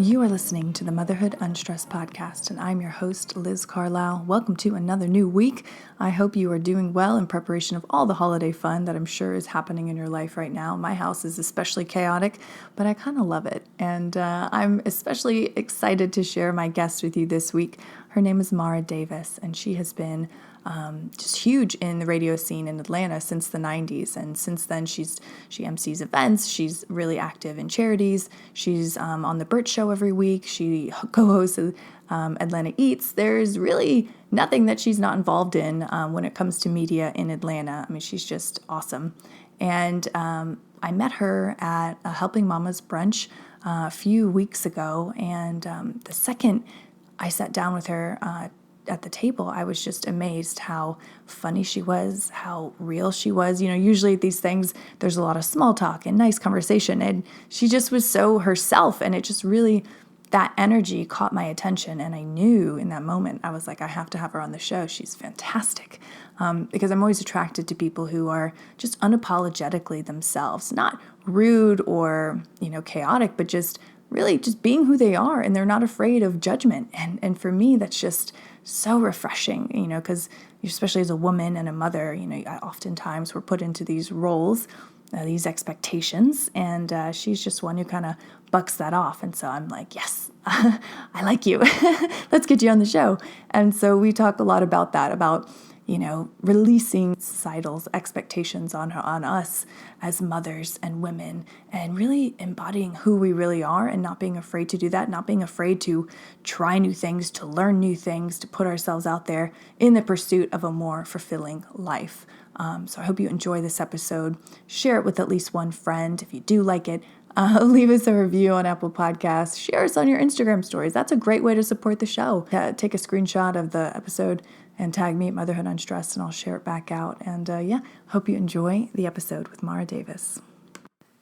You are listening to the Motherhood Unstressed podcast, and I'm your host, Liz Carlisle. Welcome to another new week. I hope you are doing well in preparation of all the holiday fun that I'm sure is happening in your life right now. My house is especially chaotic, but I kind of love it. And I'm especially excited to share my guest with you this week. Her name is Mara Davis, and she has been just huge in the radio scene in Atlanta since the 90s. And since then, she MCs events. She's really active in charities. She's on the Bert show every week. She co-hosts Atlanta Eats. There's really nothing that she's not involved in when it comes to media in Atlanta. I mean, she's just awesome. And I met her at a Helping Mamas brunch a few weeks ago. And the second I sat down with her at the table, I was just amazed how funny she was, how real she was. You know, usually at these things, there's a lot of small talk and nice conversation, and she just was so herself, and it just really, that energy caught my attention, and I knew in that moment, I was like, I have to have her on the show. She's fantastic, because I'm always attracted to people who are just unapologetically themselves, not rude or, chaotic, but just really just being who they are, and they're not afraid of judgment. And for me, that's just so refreshing, because especially as a woman and a mother, oftentimes we're put into these roles, these expectations, and she's just one who kind of bucks that off. And so I'm like, yes, I like you. Let's get you on the show. And so we talk a lot about that, about releasing societal expectations on us as mothers and women, and really embodying who we really are and not being afraid to do that, not being afraid to try new things, to learn new things, to put ourselves out there in the pursuit of a more fulfilling life. So I hope you enjoy this episode. Share it with at least one friend. If you do like it, leave us a review on Apple Podcasts. Share us on your Instagram stories. That's a great way to support the show. Take a screenshot of the episode and tag me at Motherhood Unstressed, and I'll share it back out. And hope you enjoy the episode with Mara Davis.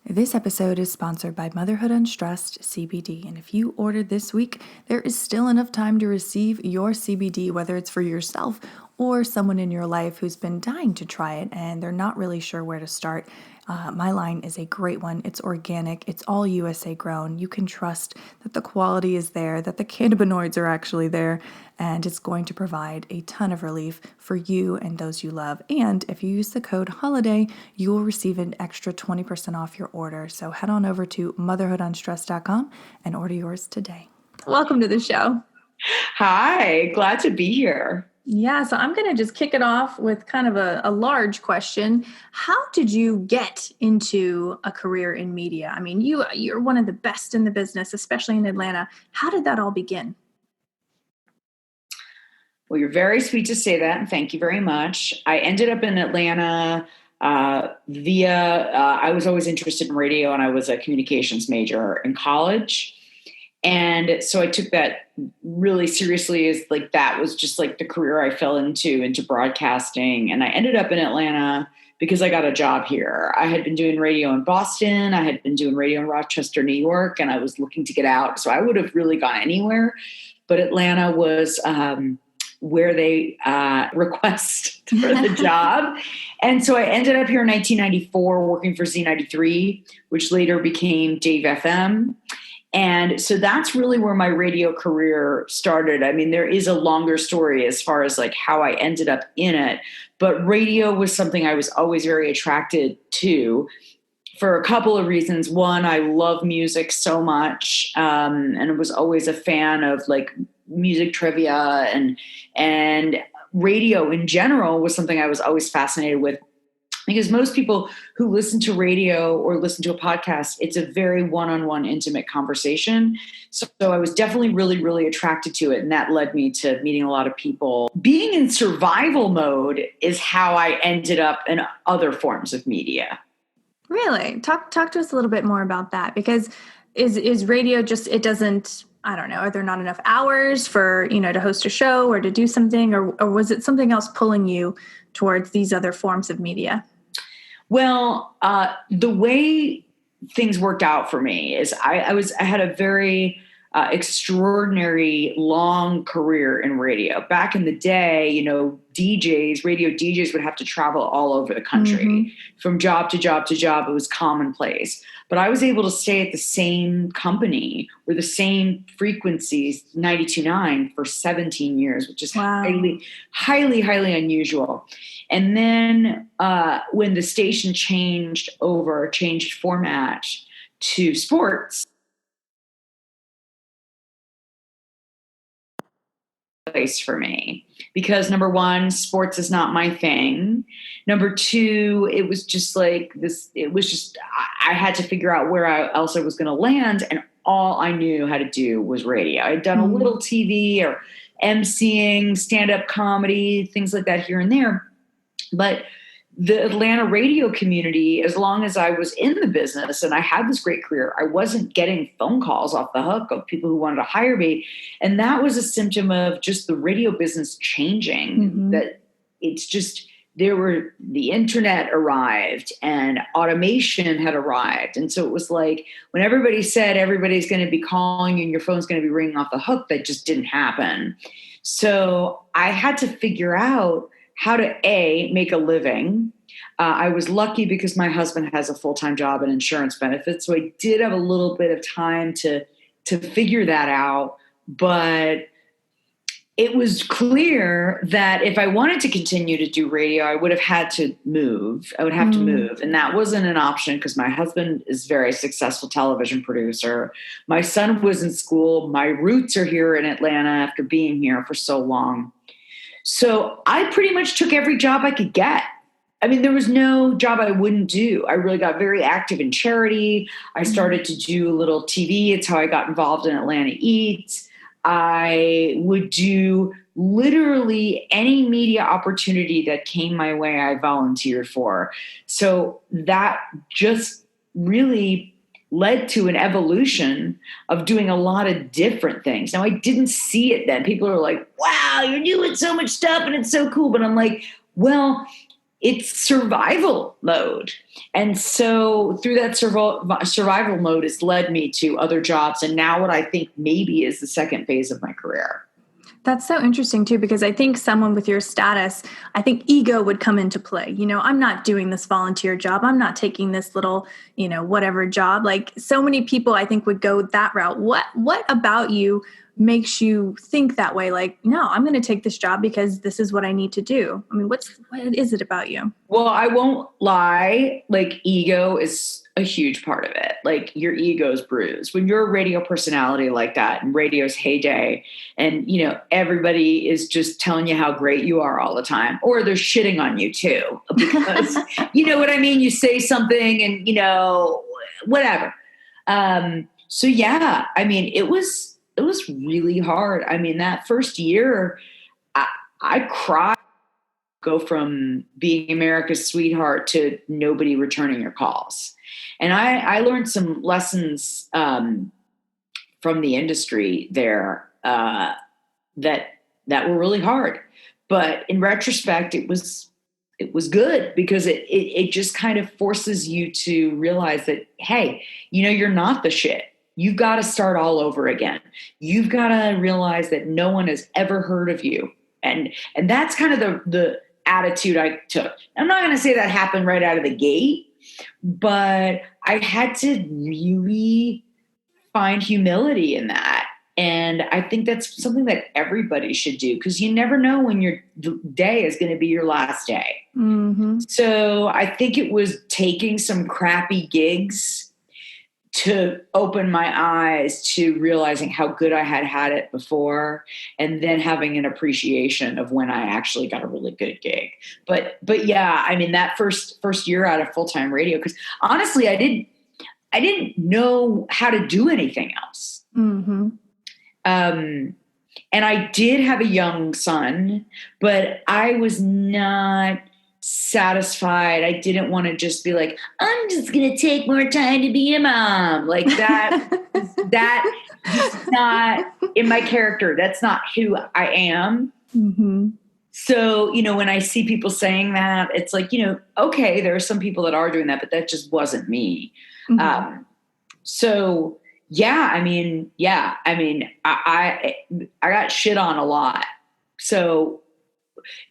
This episode is sponsored by Motherhood Unstressed CBD, and if you ordered this week, there is still enough time to receive your CBD, whether it's for yourself or someone in your life who's been dying to try it and they're not really sure where to start. My line is a great one. It's organic. It's all USA-grown. You can trust that the quality is there, that the cannabinoids are actually there, and it's going to provide a ton of relief for you and those you love. And if you use the code HOLIDAY, you will receive an extra 20% off your order. So head on over to motherhoodunstressed.com and order yours today. Welcome to the show. Hi, glad to be here. Yeah, so I'm going to just kick it off with kind of a large question. How did you get into a career in media? I mean, you're one of the best in the business, especially in Atlanta. How did that all begin? Well, you're very sweet to say that, and thank you very much. I ended up in Atlanta I was always interested in radio, and I was a communications major in college. And so I took that really seriously, as like that was just like the career I fell into broadcasting. And I ended up in Atlanta because I got a job here. I had been doing radio in Boston. I had been doing radio in Rochester, New York, and I was looking to get out. So I would have really gone anywhere. But Atlanta was where they request for the job. And so I ended up here in 1994 working for Z93, which later became Dave FM. And so that's really where my radio career started. I mean, there is a longer story as far as like how I ended up in it, but radio was something I was always very attracted to for a couple of reasons. One, I love music so much, and I was always a fan of like music trivia, and radio in general was something I was always fascinated with. Because most people who listen to radio or listen to a podcast, it's a very one-on-one intimate conversation. So I was definitely really, really attracted to it. And that led me to meeting a lot of people. Being in survival mode is how I ended up in other forms of media. Really? Talk to us a little bit more about that, because is radio just, it doesn't, I don't know, are there not enough hours for, to host a show or to do something, or was it something else pulling you towards these other forms of media? Well, the way things worked out for me is I had a very extraordinary long career in radio. Back in the day, radio DJs would have to travel all over the country from job to job to job. It was commonplace. But I was able to stay at the same company or the same frequencies, 92.9, for 17 years, which is highly, highly, highly unusual. And then when the station changed format to sports, place for me, because number one, sports is not my thing. Number two, it was just like this. It was just, I had to figure out where else I was going to land. And all I knew how to do was radio. I'd done a little TV or emceeing, stand-up comedy, things like that here and there. But the Atlanta radio community, as long as I was in the business and I had this great career, I wasn't getting phone calls off the hook of people who wanted to hire me. And that was a symptom of just the radio business changing, that it's just, the internet arrived and automation had arrived. And so it was like, when everybody said everybody's going to be calling you and your phone's going to be ringing off the hook, that just didn't happen. So I had to figure out how to make a living. I was lucky because my husband has a full-time job in insurance benefits. So I did have a little bit of time to figure that out. But it was clear that if I wanted to continue to do radio, I would have had to move. I would have to move. And that wasn't an option because my husband is a very successful television producer. My son was in school. My roots are here in Atlanta after being here for so long. So I pretty much took every job I could get. I mean, there was no job I wouldn't do. I really got very active in charity. I started to do a little TV. It's how I got involved in Atlanta Eats. I would do literally any media opportunity that came my way, I volunteered for. So that just really led to an evolution of doing a lot of different things. Now, I didn't see it then. People are like, wow, you're doing so much stuff and it's so cool. But I'm like, well, it's survival mode. And so through that survival mode, it's led me to other jobs. And now what I think maybe is the second phase of my career. That's so interesting too, because I think someone with your status, I think ego would come into play. You know, I'm not doing this volunteer job. I'm not taking this little, whatever job. Like so many people I think would go that route. What about you makes you think that way? Like, no, I'm going to take this job because this is what I need to do. I mean, what is it about you? Well, I won't lie. Like ego is a huge part of it. Like your ego's bruised when you're a radio personality like that and radio's heyday. And, everybody is just telling you how great you are all the time, or they're shitting on you too, because you know what I mean? You say something and, whatever. So yeah, I mean, it was really hard. I mean, that first year I cried. Go from being America's sweetheart to nobody returning your calls. And I learned some lessons from the industry there that were really hard. But in retrospect, it was good because it just kind of forces you to realize that, hey, you're not the shit. You've got to start all over again. You've got to realize that no one has ever heard of you. And that's kind of the attitude I took. I'm not going to say that happened right out of the gate, but I had to really find humility in that. And I think that's something that everybody should do because you never know when your day is going to be your last day. Mm-hmm. So I think it was taking some crappy gigs to open my eyes to realizing how good I had it before, and then having an appreciation of when I actually got a really good gig. But yeah, I mean, that first year out of full-time radio, because honestly, I didn't know how to do anything else. Mm-hmm. And I did have a young son, but I was not satisfied. I didn't want to just be like, I'm just going to take more time to be a mom. Like that is not in my character. That's not who I am. Mm-hmm. So, when I see people saying that, it's like, okay, there are some people that are doing that, but that just wasn't me. Mm-hmm. So yeah, I got shit on a lot. So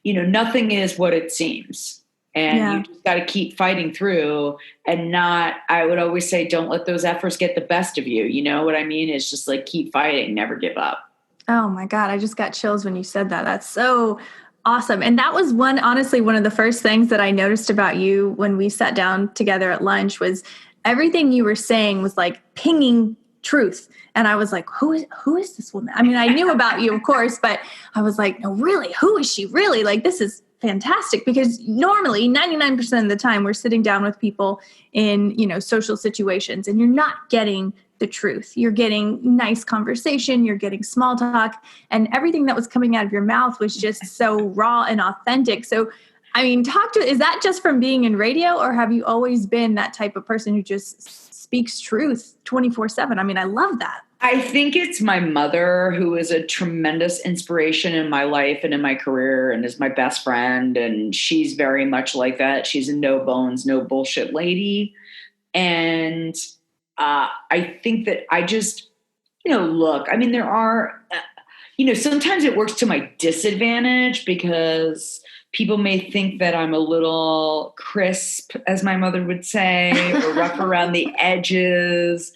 nothing is what it seems. And you just got to keep fighting through and I would always say, don't let those efforts get the best of you. You know what I mean? It's just like, keep fighting, never give up. Oh my God. I just got chills when you said that. That's so awesome. And that was honestly, one of the first things that I noticed about you when we sat down together at lunch was everything you were saying was like pinging truth. And I was like, who is this woman? I mean, I knew about you, of course, but I was like, no, really, who is she really? Like, this is fantastic, because normally 99% of the time we're sitting down with people in, social situations, and you're not getting the truth. You're getting nice conversation, you're getting small talk, and everything that was coming out of your mouth was just so raw and authentic. So, I mean, is that just from being in radio, or have you always been that type of person who just speaks truth 24/7? I mean, I love that. I think it's my mother, who is a tremendous inspiration in my life and in my career, and is my best friend. And she's very much like that. She's a no bones, no bullshit lady. And I think that I just, look, I mean, there are, sometimes it works to my disadvantage, because people may think that I'm a little crisp, as my mother would say, or rough around the edges.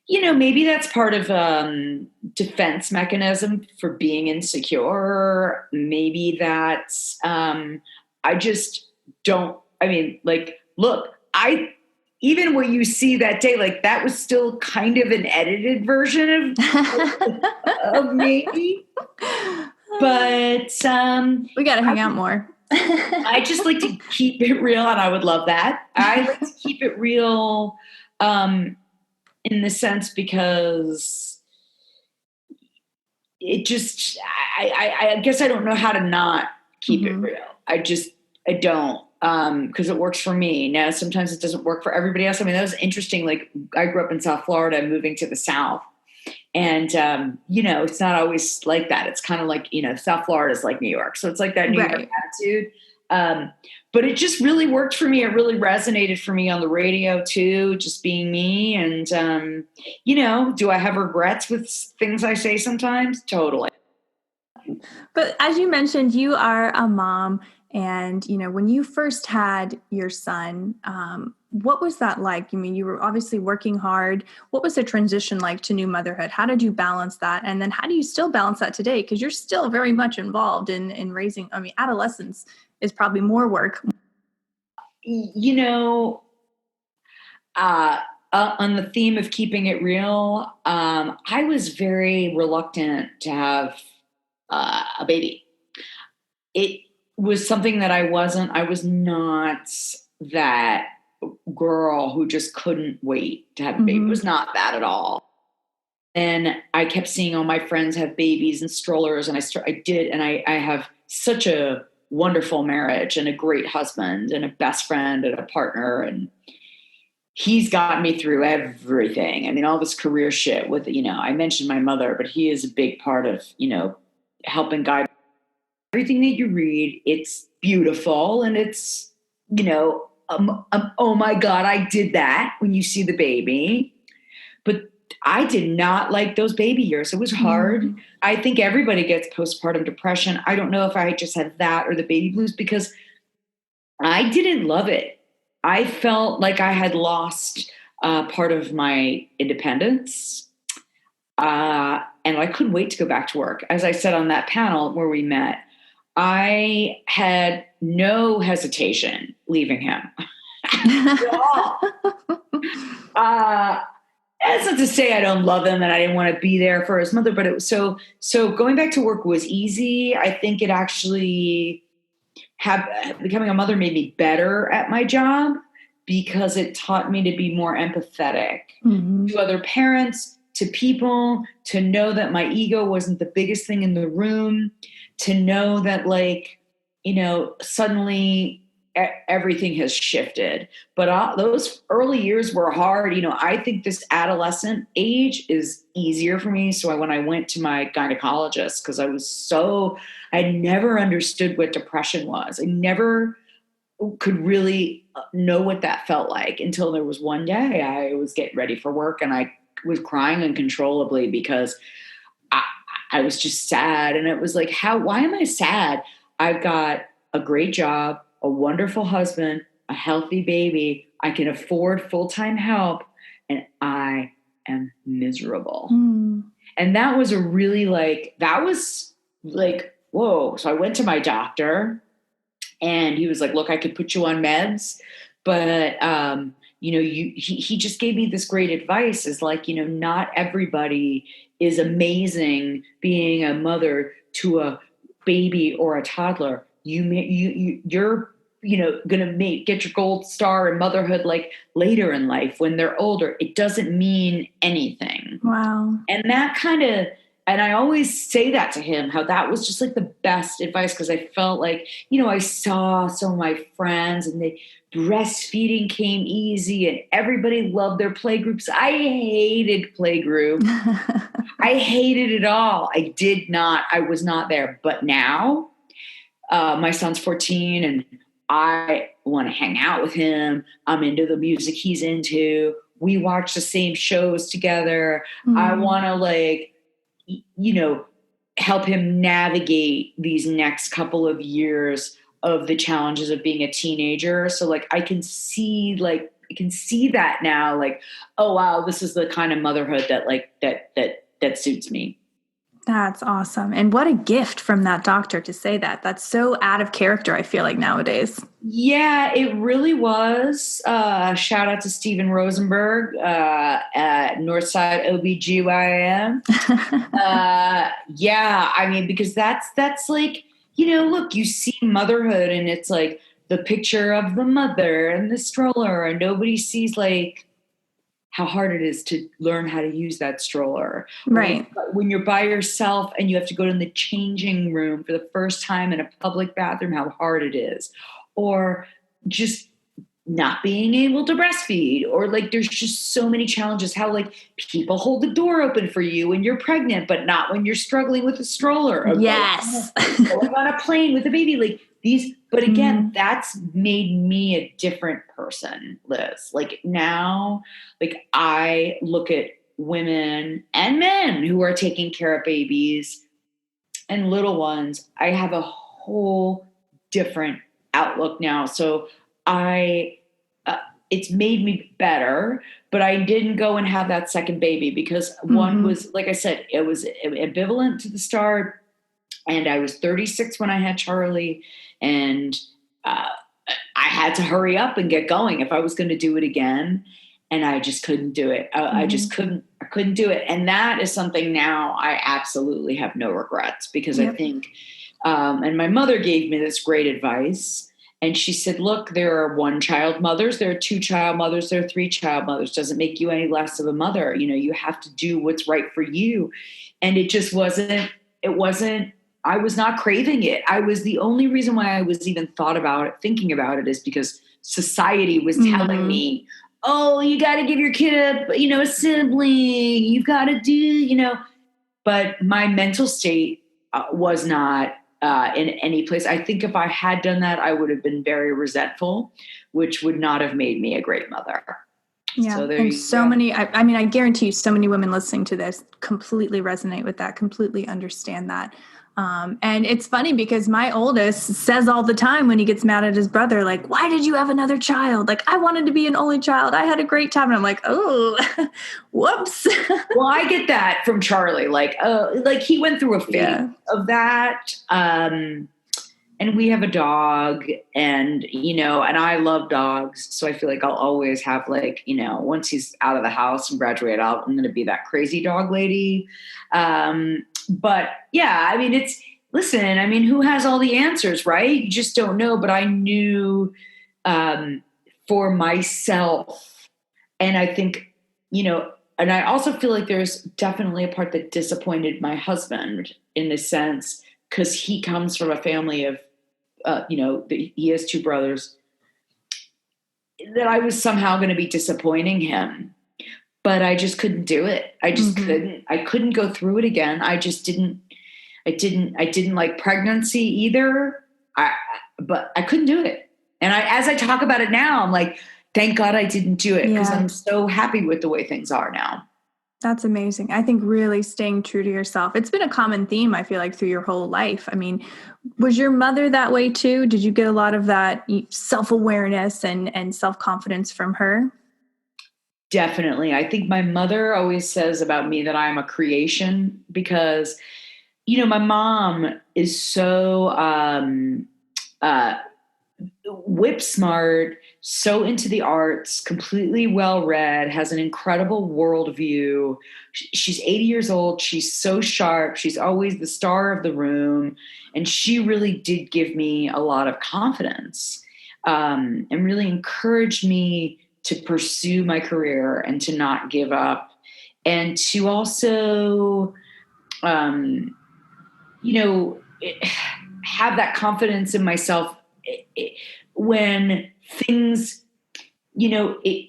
Maybe that's part of defense mechanism for being insecure. Maybe that's, I just don't, I mean, like, look, even what you see that day, like, that was still kind of an edited version of me. But we got to hang out more. I just like to keep it real, and I would love that. I like to keep it real, in the sense, because it just, I guess I don't know how to not keep it real. I don't, because it works for me. Now, sometimes it doesn't work for everybody else. I mean, that was interesting. Like, I grew up in South Florida, moving to the South. And, it's not always like that. It's kind of like, South Florida is like New York. So it's like that New York attitude. But it just really worked for me. It really resonated for me on the radio too, just being me. And, do I have regrets with things I say sometimes? Totally. But as you mentioned, you are a mom, and, when you first had your son, what was that like? I mean, you were obviously working hard. What was the transition like to new motherhood? How did you balance that? And then how do you still balance that today? Because you're still very much involved in raising, I mean, adolescence is probably more work. On the theme of keeping it real, I was very reluctant to have a baby. It was something that I was not that girl who just couldn't wait to have a baby. It was not that at all. And I kept seeing all my friends have babies and strollers, and I have such a wonderful marriage and a great husband and a best friend and a partner, and he's got me through everything. I mean, all this career shit with, I mentioned my mother, but he is a big part of, helping guide everything that you read. It's beautiful, and it's, oh my God, I did that when you see the baby. But I did not like those baby years. It was hard. I think everybody gets postpartum depression. I don't know if I just had that or the baby blues, because I didn't love it. I felt like I had lost part of my independence. And I couldn't wait to go back to work. As I said on that panel where we met, I had no hesitation leaving him at all. That's not to say I don't love him and I didn't want to be there for his mother, but it was so going back to work was easy. I think it actually becoming a mother made me better at my job, because it taught me to be more empathetic to other parents, to people, to know that my ego wasn't the biggest thing in the room, to know that, like, suddenly everything has shifted. But those early years were hard. I think this adolescent age is easier for me. So when I went to my gynecologist, because I never understood what depression was. I never could really know what that felt like until there was one day I was getting ready for work and I was crying uncontrollably because I was just sad. And it was like, why am I sad? I've got a great job, a wonderful husband, a healthy baby. I can afford full-time help, and I am miserable. And that was whoa. So I went to my doctor, and he was like, look, I could put you on meds, but, he just gave me this great advice, is like, not everybody is amazing being a mother to a baby or a toddler. You're going to get your gold star in motherhood like later in life when they're older. It doesn't mean anything. Wow. And and I always say that to him, how that was just like the best advice. Cause I felt like, I saw some of my friends, and breastfeeding came easy, and everybody loved their play groups. I hated play group. I hated it all. I was not there. But now, my son's 14, and I want to hang out with him. I'm into the music he's into. We watch the same shows together. I want to help him navigate these next couple of years of the challenges of being a teenager. So like, I can see that now, like, oh wow, this is the kind of motherhood that suits me. That's awesome. And what a gift from that doctor to say that. That's so out of character, I feel like, nowadays. Yeah, it really was. Shout out to Stephen Rosenberg at Northside OBGYN. Yeah, I mean, because that's like, look, you see motherhood, and it's like the picture of the mother and the stroller, and nobody sees like how hard it is to learn how to use that stroller. Right. When you're by yourself and you have to go to the changing room for the first time in a public bathroom, how hard it is. Or just not being able to breastfeed, or like, there's just so many challenges, how like people hold the door open for you when you're pregnant, but not when you're struggling with a stroller. Or yes. going on a plane with a baby, like these, but again, that's made me a different person, Liz. Like now, like I look at women and men who are taking care of babies and little ones. I have a whole different outlook now. So it's made me better, but I didn't go and have that second baby because one was, like I said, it was ambivalent to the start. And I was 36 when I had Charlie, and I had to hurry up and get going if I was going to do it again. And I just couldn't do it. I couldn't do it. And that is something now I absolutely have no regrets, because I think, and my mother gave me this great advice. And she said, look, there are 1-child mothers, there are 2-child mothers, there are 3-child mothers. Doesn't make you any less of a mother. You have to do what's right for you. And it just wasn't, I was not craving it. The only reason why I was even thinking about it is because society was telling me, oh, you got to give your kid a sibling. You've got to do, but my mental state was not in any place. I think if I had done that, I would have been very resentful, which would not have made me a great mother. Yeah. So many, I guarantee you so many women listening to this completely resonate with that, completely understand that. And it's funny because my oldest says all the time when he gets mad at his brother, like, why did you have another child? Like, I wanted to be an only child. I had a great time. And I'm like, oh, whoops. Well, I get that from Charlie. Like he went through a phase of that. And we have a dog, and, and I love dogs. So I feel like I'll always have once he's out of the house and graduate out, I'm going to be that crazy dog lady. But yeah, who has all the answers, right? You just don't know. But I knew, for myself, and I think, and I also feel like there's definitely a part that disappointed my husband in this sense, because he comes from a family of, he has 2 brothers, that I was somehow going to be disappointing him, but I just couldn't do it. I just couldn't go through it again. I didn't like pregnancy either. But I couldn't do it. And as I talk about it now, I'm like, thank God I didn't do it, because I'm so happy with the way things are now. That's amazing. I think really staying true to yourself. It's been a common theme, I feel like, through your whole life. I mean, was your mother that way too? Did you get a lot of that self-awareness and self-confidence from her? Definitely. I think my mother always says about me that I'm a creation because, my mom is so uh, whip smart, so into the arts, completely well read, has an incredible worldview. She's 80 years old. She's so sharp. She's always the star of the room. And she really did give me a lot of confidence, and really encouraged me to pursue my career and to not give up. And to also, um, you know, have that confidence in myself when things,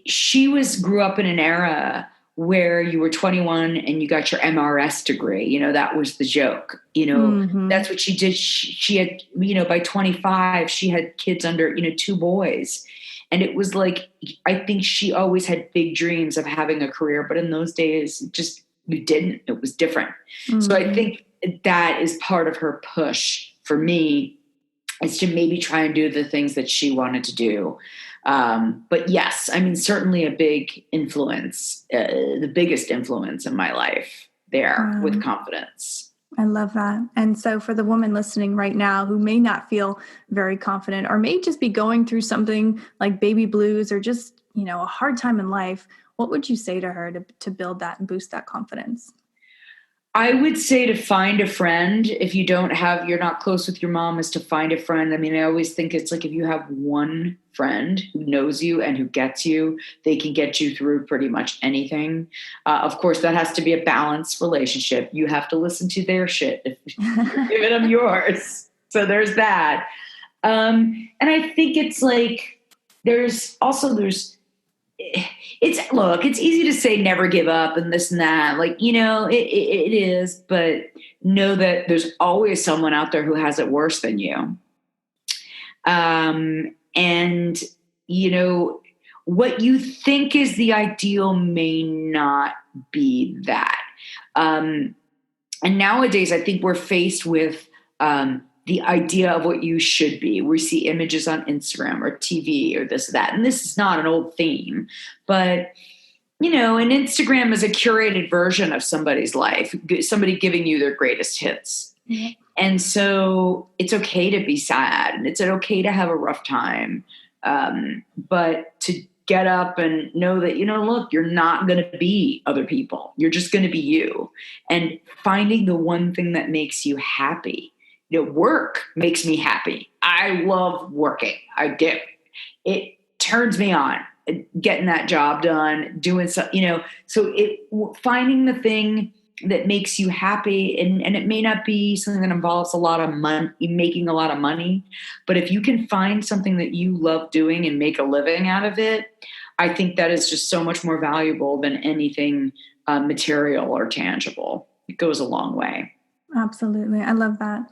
she grew up in an era where you were 21 and you got your MRS degree. That was the joke. Mm-hmm. That's what she did. She had, by 25, she had kids under, 2 boys. And it was like, I think she always had big dreams of having a career, but in those days, you didn't. It was different. Mm-hmm. So I think that is part of her push for me, is to maybe try and do the things that she wanted to do. But yes, I mean, certainly a big influence, the biggest influence in my life there with confidence. I love that. And so for the woman listening right now who may not feel very confident or may just be going through something like baby blues or just, a hard time in life, what would you say to her to build that and boost that confidence? I would say to find a friend. If you're not close with your mom, is to find a friend. I mean, I always think it's like if you have one friend who knows you and who gets you, they can get you through pretty much anything. Of course, that has to be a balanced relationship. You have to listen to their shit if you're giving them yours. So there's that. And I think it's like, it's easy to say never give up and this and that. Like, it is, but know that there's always someone out there who has it worse than you. And, what you think is the ideal may not be that. And nowadays, I think we're faced with, the idea of what you should be. We see images on Instagram or TV or this or that. And this is not an old theme, but, an Instagram is a curated version of somebody's life, somebody giving you their greatest hits. Mm-hmm. And so it's okay to be sad and it's okay to have a rough time. But to get up and know that, look, you're not going to be other people. You're just going to be you. And finding the one thing that makes you happy. Work makes me happy. I love working. I do. It turns me on, getting that job done, doing so, finding the thing that makes you happy. And it may not be something that involves a lot of money, making a lot of money, but if you can find something that you love doing and make a living out of it, I think that is just so much more valuable than anything material or tangible. It goes a long way. Absolutely. I love that.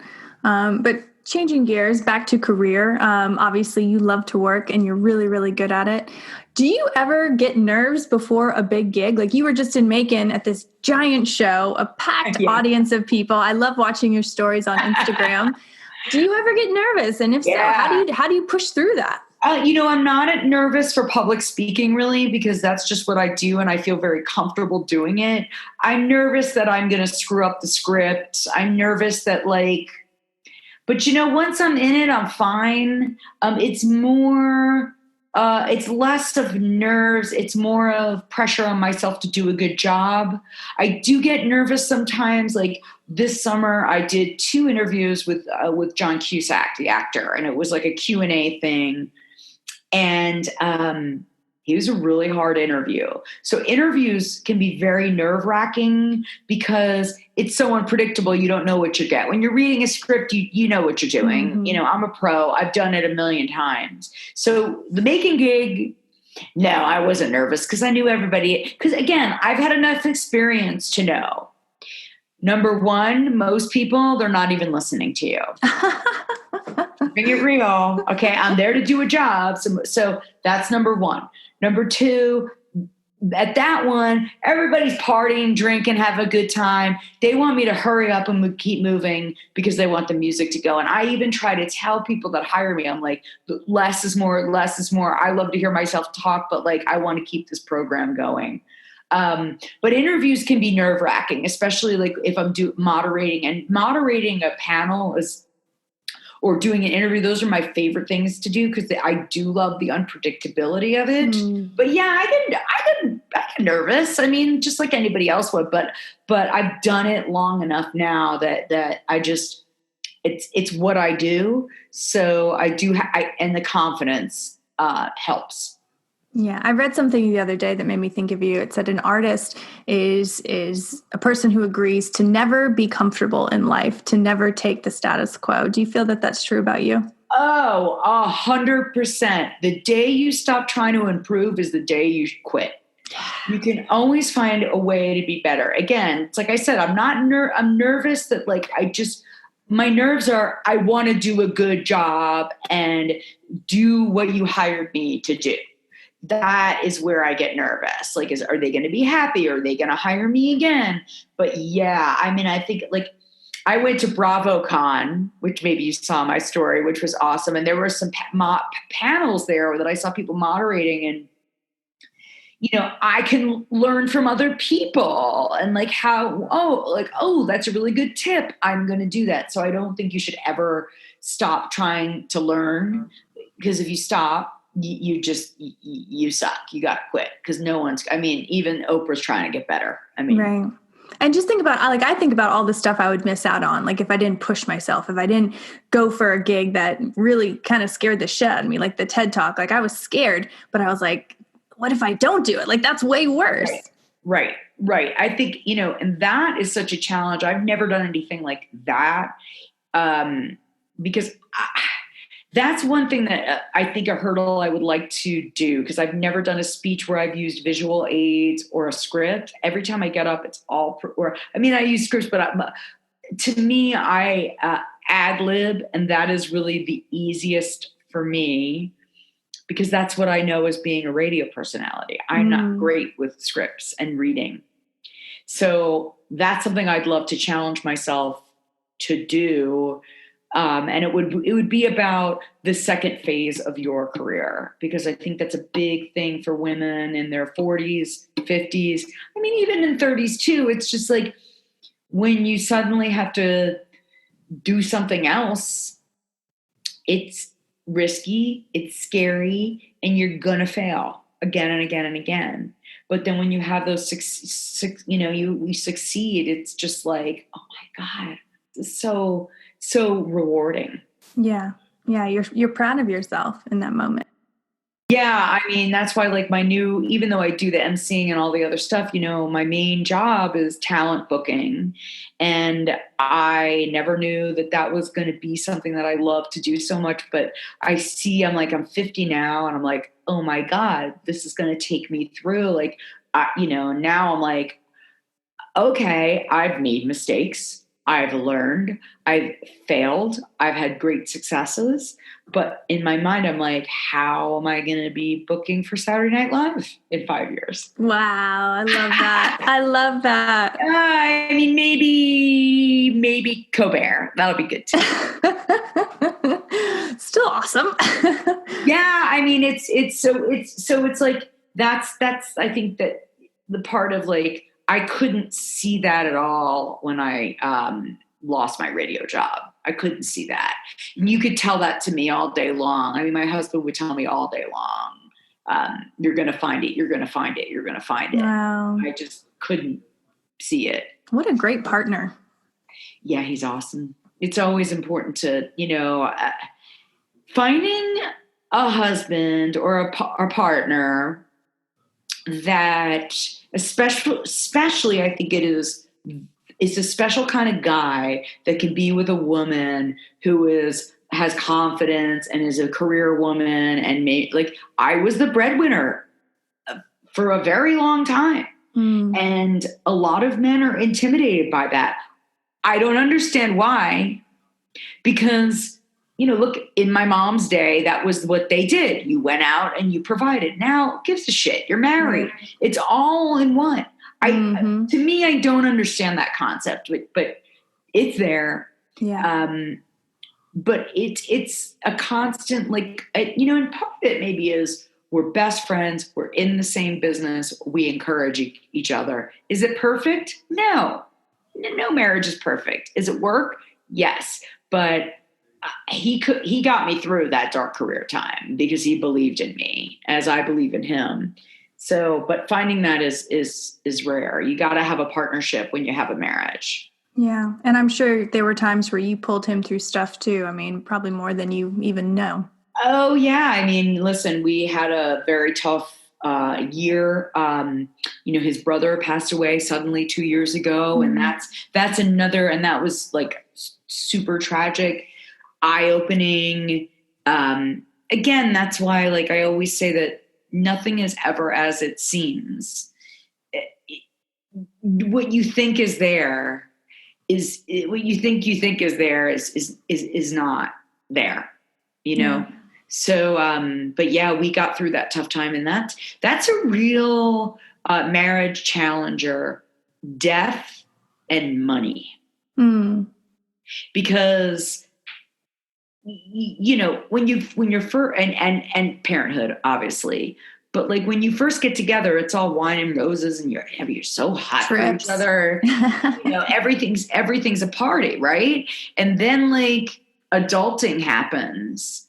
But changing gears back to career, obviously you love to work and you're really, really good at it. Do you ever get nerves before a big gig? Like you were just in Macon at this giant show, a packed audience of people. I love watching your stories on Instagram. Do you ever get nervous? And if so, how do you push through that? I'm not nervous for public speaking really, because that's just what I do. And I feel very comfortable doing it. I'm nervous that I'm going to screw up the script. I'm nervous that but once I'm in it, I'm fine. It's more, it's less of nerves. It's more of pressure on myself to do a good job. I do get nervous sometimes. Like this summer, I did 2 interviews with John Cusack, the actor, and it was like a Q&A thing. And he was a really hard interview. So interviews can be very nerve-wracking because it's so unpredictable. You don't know what you get. When you're reading a script, you know what you're doing. Mm-hmm. I'm a pro. I've done it a million times. So the Macon gig, no, I wasn't nervous because I knew everybody. Because again, I've had enough experience to know. Number one, most people, they're not even listening to you. Bring it real. Okay. I'm there to do a job. So that's number one. Number two, at that one, everybody's partying, drinking, having a good time. They want me to hurry up and keep moving because they want the music to go. And I even try to tell people that hire me, I'm like, less is more, less is more. I love to hear myself talk, but like, I want to keep this program going. But interviews can be nerve wracking, especially like if I'm moderating, and moderating a panel or doing an interview. Those are my favorite things to do because I do love the unpredictability of it. But yeah, I get nervous. I mean, just like anybody else would, but I've done it long enough now that I just, it's what I do. So I do, and the confidence helps. Yeah, I read something the other day that made me think of you. It said an artist is a person who agrees to never be comfortable in life, to never take the status quo. Do you feel that that's true about you? Oh, 100%. The day you stop trying to improve is the day you quit. You can always find a way to be better. Again, it's like I said, I'm nervous that like, my nerves are, I want to do a good job and do what you hired me to do. That is where I get nervous. Like, are they going to be happy? Are they going to hire me again? But yeah, I mean, I think like I went to BravoCon, which maybe you saw my story, which was awesome. And there were some panels there that I saw people moderating, and, you know, I can learn from other people and like that's a really good tip. I'm going to do that. So I don't think you should ever stop trying to learn, because if you stop, you suck. You got to quit, because even Oprah's trying to get better. I mean, right. And just think about, like, I think about all the stuff I would miss out on. Like if I didn't push myself, if I didn't go for a gig that really kind of scared the shit out of me, like the TED Talk, like I was scared, but I was like, what if I don't do it? Like that's way worse. Right. I think, you know, and that is such a challenge. I've never done anything like that. Because that's one thing that I think a hurdle I would like to do, because I've never done a speech where I've used visual aids or a script. Every time I get up, it's all, I use scripts, but to me, I ad lib, and that is really the easiest for me, because that's what I know as being a radio personality. I'm not great with scripts and reading. So that's something I'd love to challenge myself to do. And it would be about the second phase of your career, because I think that's a big thing for women in their 40s, 50s. I mean, even in 30s too. It's just like when you suddenly have to do something else, it's risky, it's scary, and you're gonna fail again and again and again. But then when you have those you succeed, it's just like, oh my God, it's so rewarding. Yeah. You're proud of yourself in that moment. Yeah. I mean, that's why like even though I do the emceeing and all the other stuff, you know, my main job is talent booking. And I never knew that was going to be something that I love to do so much. But I'm 50 now, and I'm like, oh my God, this is going to take me through. Like, now I'm like, okay, I've made mistakes. I've learned, I've failed, I've had great successes, but in my mind, I'm like, how am I going to be booking for Saturday Night Live in 5 years? Wow. I love that. I love that. I mean, maybe Colbert. That'll be good too. Still awesome. Yeah. I mean, it's like, that's, I think that the part of like, I couldn't see that at all when I lost my radio job. I couldn't see that. And you could tell that to me all day long. I mean, my husband would tell me all day long, you're going to find it. You're going to find it. You're going to find it. Wow. I just couldn't see it. What a great partner. Yeah, he's awesome. It's always important to, finding a husband or a partner that especially I think it's a special kind of guy that can be with a woman who has confidence and is a career woman. And like I was the breadwinner for a very long time. And a lot of men are intimidated by that. I don't understand why, because look, in my mom's day, that was what they did. You went out and you provided. Now, who gives a shit? You're married. Right. It's all in one. To me, I don't understand that concept, but it's there. Yeah. But it's a constant, like, and part of it maybe is we're best friends. We're in the same business. We encourage each other. Is it perfect? No. No marriage is perfect. Is it work? Yes. But he got me through that dark career time because he believed in me as I believe in him. So, but finding that is rare. You got to have a partnership when you have a marriage. Yeah. And I'm sure there were times where you pulled him through stuff too. I mean, probably more than you even know. Oh yeah. I mean, listen, we had a very tough year. His brother passed away suddenly 2 years ago, and that's another, and that was like super tragic, eye-opening. Again, that's why, like, I always say that nothing is ever as it seems. What you think is there is what you think is there is not there, Yeah. So, but yeah, we got through that tough time, and that's a real marriage challenger: death and money. Because when you're first, and parenthood, obviously, but like when you first get together, it's all wine and roses, and you're so hot Trips. for each other. Everything's a party, right? And then like adulting happens.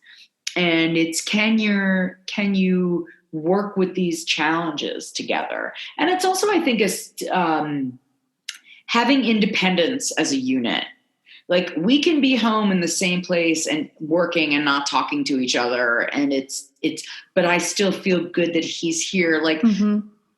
And it's can you work with these challenges together? And it's also, I think, is having independence as a unit. Like, we can be home in the same place and working and not talking to each other, and but I still feel good that he's here. Like,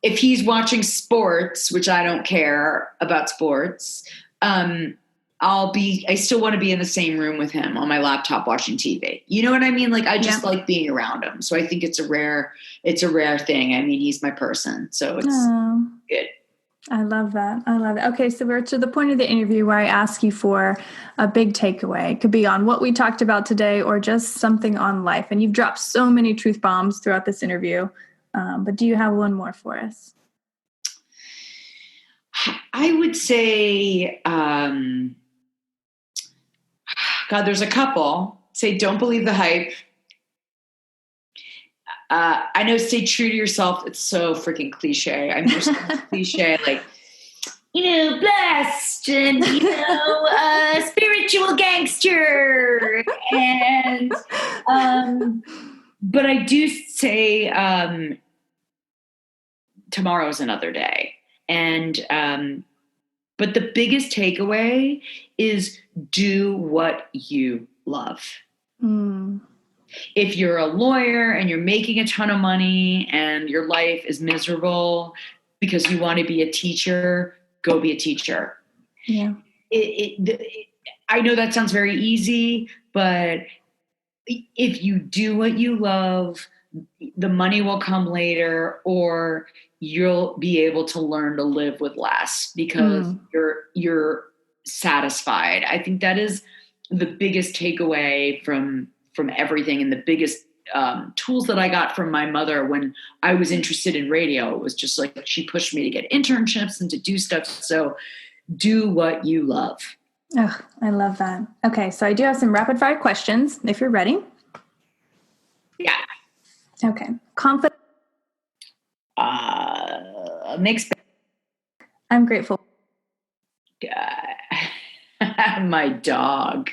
if he's watching sports, which I don't care about sports, I still want to be in the same room with him on my laptop watching TV. You know what I mean? Like, I just like being around him. So I think it's a rare thing. I mean, he's my person. So it's good. I love that. Okay. So we're to the point of the interview where I ask you for a big takeaway. It could be on what we talked about today or just something on life. And you've dropped so many truth bombs throughout this interview. But do you have one more for us? I would say, God, there's a couple. Say, don't believe the hype. I know, stay true to yourself. It's so freaking cliche. I'm just cliche, like, blessed and, spiritual gangster. And, but I do say, tomorrow's another day. And, but the biggest takeaway is do what you love. If you're a lawyer and you're making a ton of money and your life is miserable because you want to be a teacher, go be a teacher. Yeah. I know that sounds very easy, but if you do what you love, the money will come later, or you'll be able to learn to live with less because you're satisfied. I think that is the biggest takeaway from everything, and the biggest tools that I got from my mother when I was interested in radio. It was just like she pushed me to get internships and to do stuff. So do what you love. Oh, I love that. Okay, so I do have some rapid fire questions if you're ready. Yeah. Okay. Confident. Mixed. I'm grateful. My dog.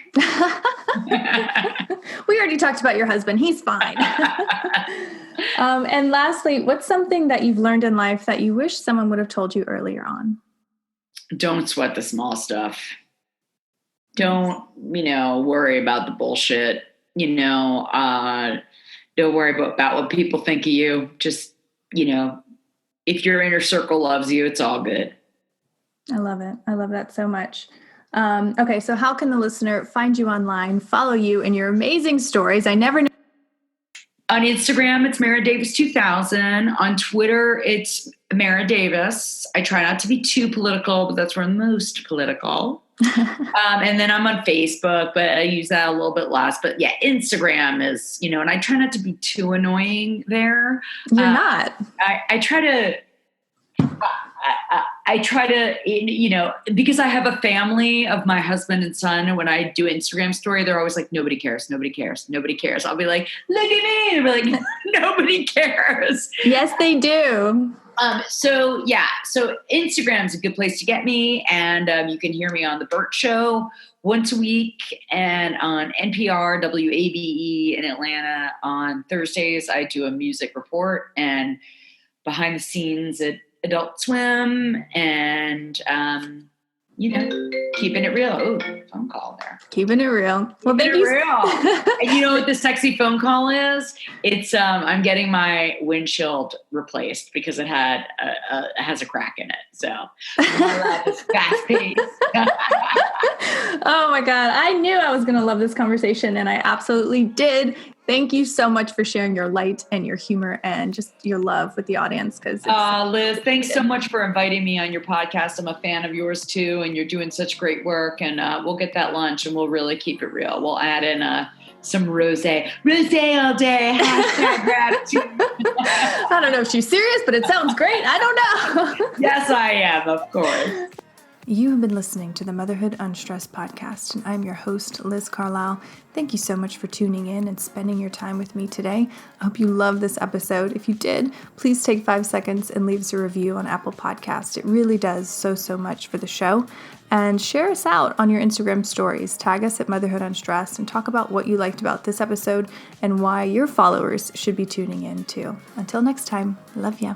We already talked about your husband. He's fine. And lastly, what's something that you've learned in life that you wish someone would have told you earlier on? Don't sweat the small stuff. Don't, worry about the bullshit. Don't worry about what people think of you. Just, if your inner circle loves you, it's all good. I love it. I love that so much. Okay, so how can the listener find you online, follow you and your amazing stories? I never know. On Instagram, it's Mara Davis 2000. On Twitter, it's Mara Davis. I try not to be too political, but that's where I'm most political. And then I'm on Facebook, but I use that a little bit less. But yeah, Instagram is, and I try not to be too annoying there. You're not. I try to, because I have a family of my husband and son. And when I do Instagram story, they're always like, nobody cares. Nobody cares. Nobody cares. I'll be like, look at me. And they'll be like, nobody cares. Yes, they do. So Instagram's a good place to get me. And you can hear me on the Bert Show once a week and on NPR, WABE in Atlanta on Thursdays. I do a music report and behind the scenes at Adult Swim and, keeping it real. Oh, phone call there. Keeping it real. Well, thank you. And you know what the sexy phone call is? It's I'm getting my windshield replaced because it has a crack in it. So my life is fast paced. Oh my God. I knew I was going to love this conversation, and I absolutely did. Thank you so much for sharing your light and your humor and just your love with the audience. Liz, thanks so much for inviting me on your podcast. I'm a fan of yours too, and you're doing such great work. And we'll get that lunch, and we'll really keep it real. We'll add in some rosé all day. Hashtag gratitude. I don't know if she's serious, but it sounds great. I don't know. Yes, I am, of course. You have been listening to the Motherhood Unstressed podcast, and I'm your host, Liz Carlisle. Thank you so much for tuning in and spending your time with me today. I hope you loved this episode. If you did, please take 5 seconds and leave us a review on Apple Podcasts. It really does so much for the show. And share us out on your Instagram stories. Tag us at Motherhood Unstressed and talk about what you liked about this episode and why your followers should be tuning in too. Until next time, love ya.